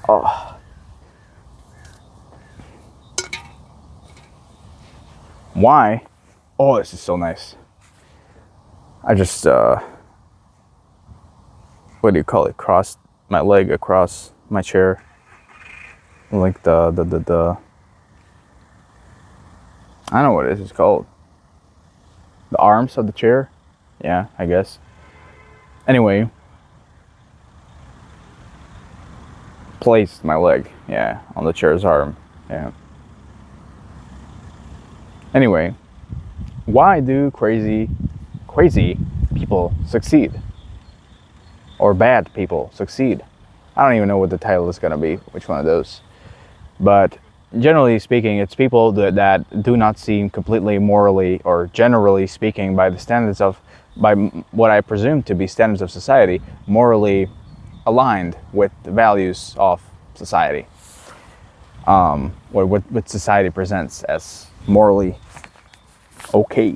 Oh, why? Oh, this is so nice. I just what do you call it? Crossed my leg across my chair, like the I don't know what it is called. The arms of the chair. Yeah, I guess. Anyway, placed my leg, yeah, on the chair's arm. Yeah. Anyway, why do crazy people succeed? Or bad people succeed? I don't even know what the title is gonna be, which one of those. But generally speaking, it's people that do not seem completely morally, or generally speaking, by the standards of, by what I presume to be standards of society, morally aligned with the values of society, or what society presents as morally okay.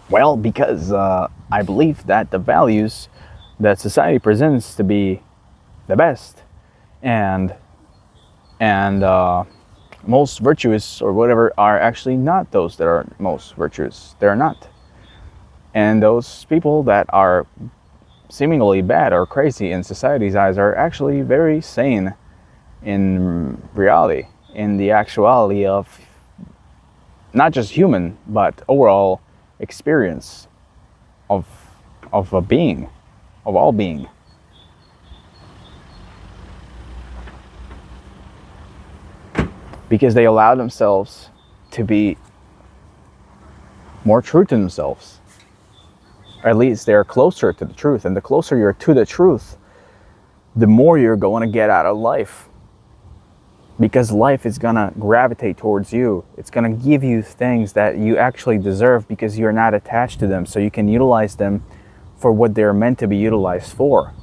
Well, because I believe that the values that society presents to be the best and most virtuous or whatever are actually not those that are most virtuous. They're not. And those people that are seemingly bad or crazy in society's eyes are actually very sane in reality, in the actuality of not just human, but overall experience of a being, of all being. Because they allow themselves to be more true to themselves. Or at least they're closer to the truth. And the closer you're to the truth, the more you're going to get out of life. Because life is going to gravitate towards you. It's going to give you things that you actually deserve because you're not attached to them. So you can utilize them for what they're meant to be utilized for.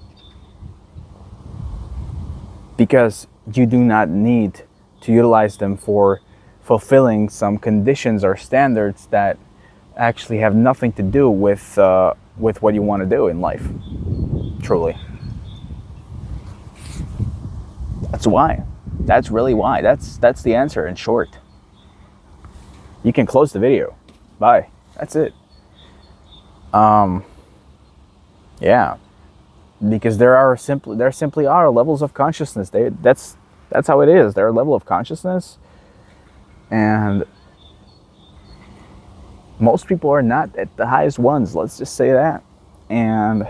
Because you do not need to utilize them for fulfilling some conditions or standards that actually have nothing to do with what you want to do in life. Truly. That's why. That's really why. That's the answer in short. You can close the video. Bye. That's it. Yeah. Because there simply are levels of consciousness. That's how it is. There are level of consciousness, and most people are not at the highest ones. Let's just say that. And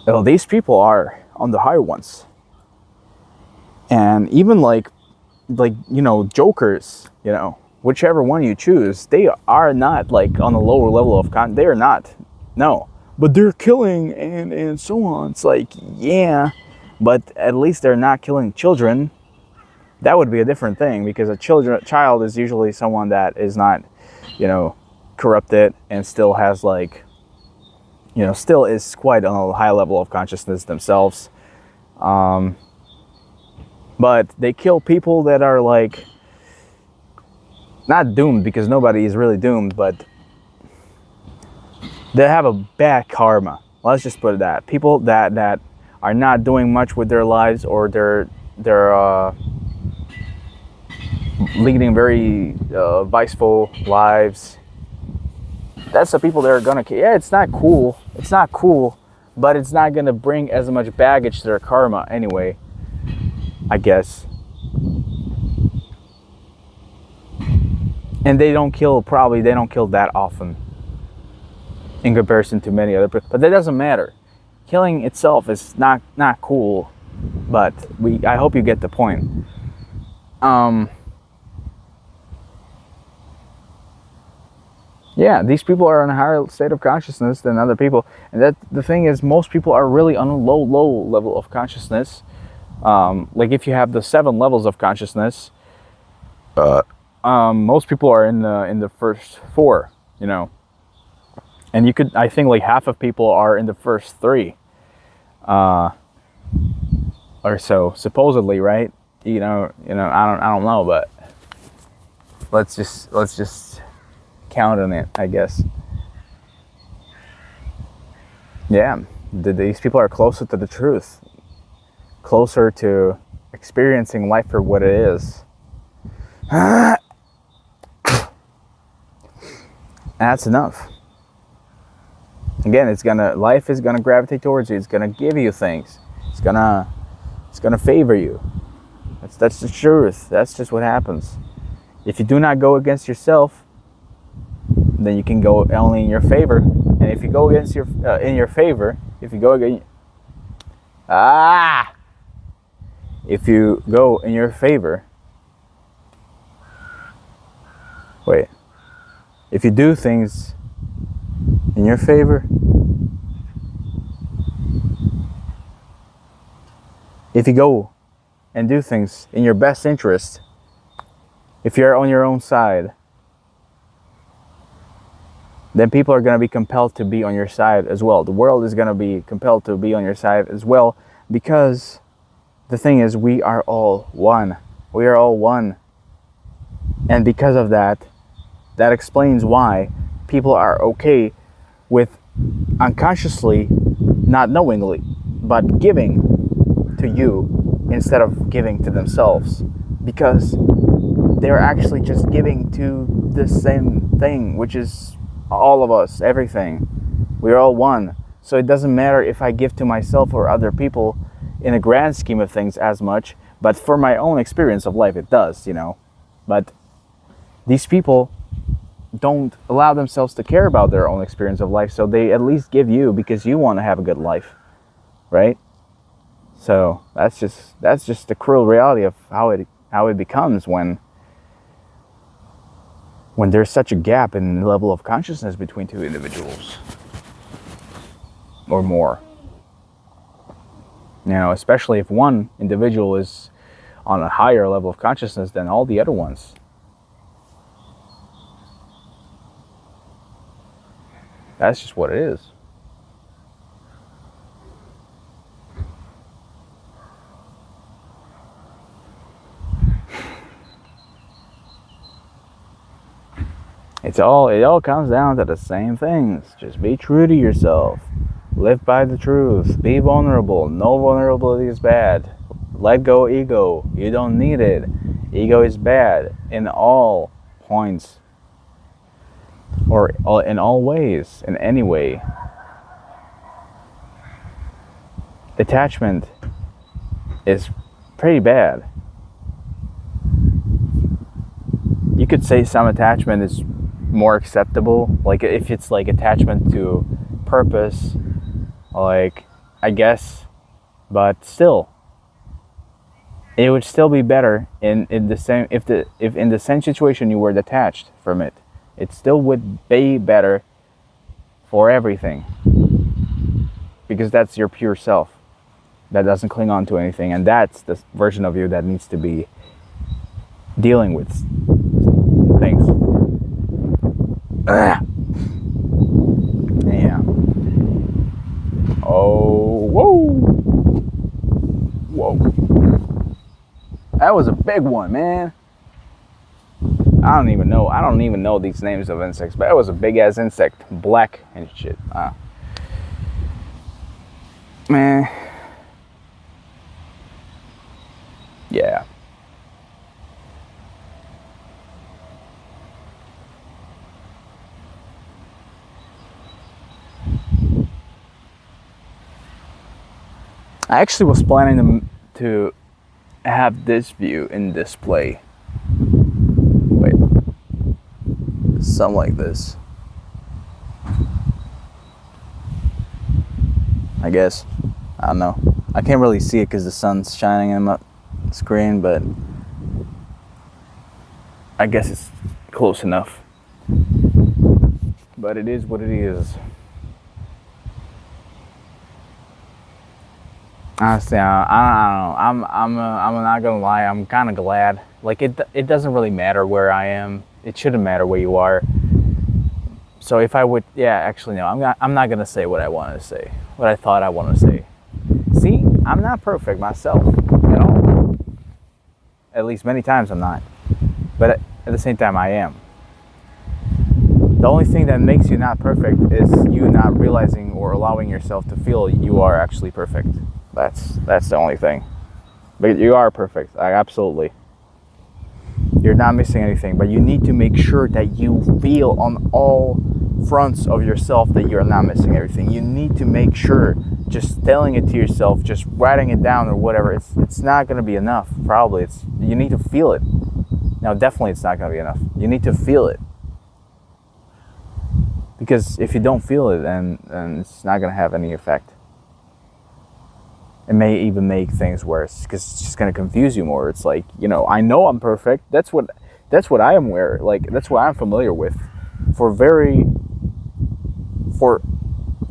well, these people are on the higher ones. And even like jokers, whichever one you choose, they are not like on a lower level of they are not. No. But they're killing and so on. It's like, yeah, but at least they're not killing children. That would be a different thing, because a child is usually someone that is not, corrupted and still has still is quite on a high level of consciousness themselves. But they kill people that are like, not doomed, because nobody is really doomed, but they have a bad karma. Let's just put it that. People that are not doing much with their lives, or they're leading very viceful lives. That's the people that are gonna. Yeah, it's not cool. It's not cool, but it's not gonna bring as much baggage to their karma anyway, I guess. And they don't kill that often in comparison to many other people. But that doesn't matter. Killing itself is not cool, but I hope you get the point. Yeah, these people are in a higher state of consciousness than other people. And that the thing is, most people are really on a low level of consciousness. Like if you have the 7 levels of consciousness, most people are in the first 4, And I think like half of people are in the first 3, or so supposedly, right? I don't know, but let's just count on it, I guess. Yeah, these people are closer to the truth, closer to experiencing life for what it is. That's enough. Again, life is gonna gravitate towards you. It's gonna give you things. It's gonna favor you. That's the truth. That's just what happens. If you do not go against yourself, then you can go only in your favor. And if you go against in your favor, if you go in your favor, if you do things in your favor, if you go and do things in your best interest, if you're on your own side, then people are going to be compelled to be on your side as well. The world is going to be compelled to be on your side as well, because the thing is, we are all one. We are all one. And because of that, that explains why people are okay with unconsciously, not knowingly, but giving to you instead of giving to themselves, because they're actually just giving to the same thing, which is all of us, everything. We're all one. So it doesn't matter if I give to myself or other people in a grand scheme of things as much, but for my own experience of life, it does, But these people don't allow themselves to care about their own experience of life, so they at least give you because you want to have a good life, right? So that's just the cruel reality of how it becomes when there's such a gap in the level of consciousness between two individuals or more. Especially if one individual is on a higher level of consciousness than all the other ones. That's just what it is. It all comes down to the same things. Just be true to yourself. Live by the truth. Be vulnerable. No vulnerability is bad. Let go ego. You don't need it. Ego is bad in all points. Or in all ways. In any way. Attachment is pretty bad. You could say some attachment is more acceptable, like if it's like attachment to purpose, like I guess, but still it would still be better in the same if in the same situation you were detached from it, it still would be better for everything, because that's your pure self that doesn't cling on to anything, and that's the version of you that needs to be dealing with things. Yeah. Oh, whoa. That was a big one, man. I don't even know these names of insects, but it was a big ass insect, black and shit. Man. Yeah. I actually was planning to have this view in display. Wait. Something like this. I guess. I don't know. I can't really see it because the sun's shining in my screen, but I guess it's close enough. But it is what it is. Honestly, I don't know. I'm not gonna lie. I'm kind of glad. Like it doesn't really matter where I am. It shouldn't matter where you are. So if I would, actually no. I'm not gonna say what I wanted to say. What I thought I wanted to say. See, I'm not perfect myself at all. At least many times I'm not. But at the same time, I am. The only thing that makes you not perfect is you not realizing or allowing yourself to feel you are actually perfect. That's the only thing. But you are perfect. Absolutely. You're not missing anything, but you need to make sure that you feel on all fronts of yourself that you're not missing everything. You need to make sure, just telling it to yourself, just writing it down or whatever, it's not going to be enough. Probably you need to feel it. Now, definitely it's not going to be enough. You need to feel it. Because if you don't feel it, then it's not going to have any effect. It may even make things worse because it's just going to confuse you more. It's like, I know I'm perfect. That's what I am aware. Like, that's what I'm familiar with.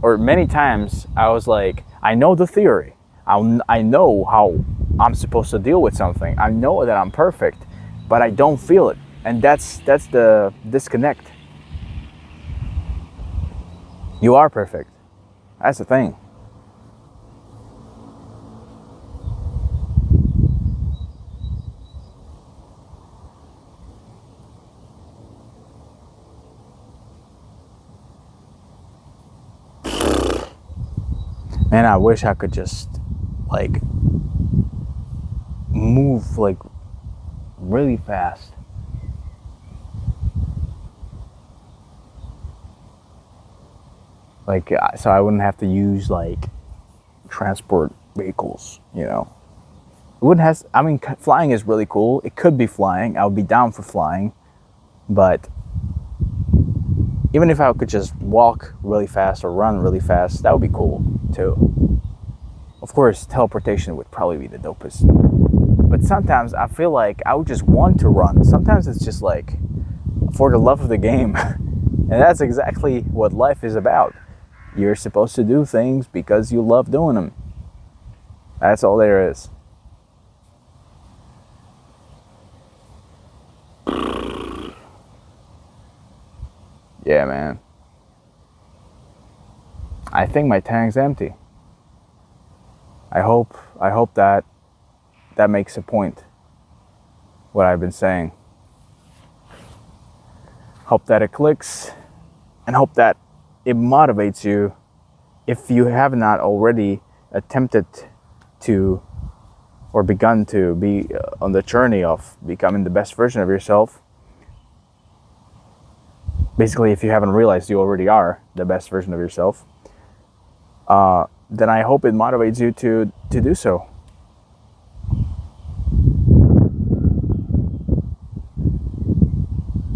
Or many times I was like, I know the theory. I know how I'm supposed to deal with something. I know that I'm perfect, but I don't feel it. And that's the disconnect. You are perfect. That's the thing. Man, I wish I could just like move like really fast. Like, so I wouldn't have to use like transport vehicles, It wouldn't have, flying is really cool. It could be flying. I would be down for flying. But even if I could just walk really fast or run really fast, that would be cool too. Of course, teleportation would probably be the dopest. But sometimes I feel like I would just want to run. Sometimes it's just like for the love of the game. And that's exactly what life is about. You're supposed to do things because you love doing them. That's all there is. Yeah, man. I think my tank's empty. I hope that makes a point. What I've been saying. Hope that it clicks, and hope that it motivates you if you have not already attempted to or begun to be on the journey of becoming the best version of yourself. Basically, if you haven't realized you already are the best version of yourself, then I hope it motivates you to do so.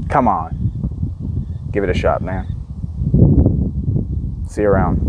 Come on. Give it a shot, man. See you around.